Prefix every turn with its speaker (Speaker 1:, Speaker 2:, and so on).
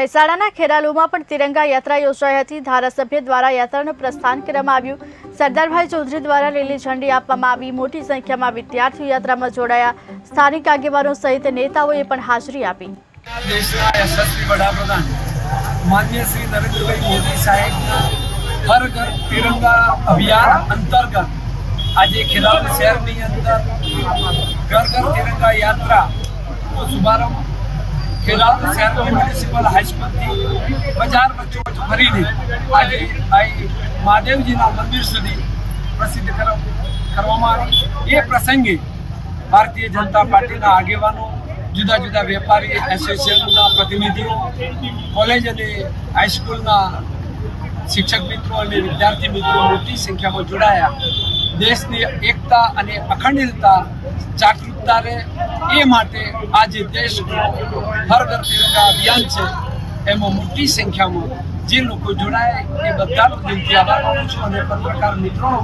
Speaker 1: મહેસાણાના ખેરાલુમાં પણ તિરંગા યાત્રા યોજાઈ હતી। ધારાસભ્ય દ્વારા યાત્રાનું પ્રસ્થાન કરવામાં આવ્યું। સરદારભાઈ ચૌધરી દ્વારા લીલી ઝંડી આપવામાં આવી। મોટી સંખ્યામાં વિદ્યાર્થીઓ યાત્રામાં જોડાયા। સ્થાનિક આગેવાનો સહિત નેતાઓએ પણ હાજરી આપી।
Speaker 2: દેશના યશસ્વી વડાપ્રધાન માનનીય શ્રી નરેન્દ્રભાઈ મોદી સાહેબના હર ઘર તિરંગા અભિયાન અંતર્ગત આજે ખેરાલુ શહેરની અંદર ઘર ઘર તિરંગા યાત્રાનો શુભારંભ ખેરાલુ શહેરની મ્યુનિસિપલ હાઈસ્કૂલથી બજાર વચ્ચે ફરીને આજે મહાદેવજીના મંદિર સુધી પ્રસિદ્ધ કરવામાં આવી। એ પ્રસંગે ભારતીય જનતા પાર્ટીના આગેવાનો, જુદા જુદા વેપારી એસોસિએશનના પ્રતિનિધિઓ, કોલેજ અને હાઈસ્કૂલના શિક્ષક મિત્રો અને વિદ્યાર્થી મિત્રો મોટી સંખ્યામાં જોડાયા। દેશની એકતા અને અખંડિતતા જાગૃતતા રહે એ માટે આજે દેશનો હર ઘર તિરંગા અભિયાન છે, એમાં મોટી સંખ્યામાં જે લોકો જોડાયા એ બધાનો દિલથી આભાર માનું છું અને પત્રકાર મિત્રોનો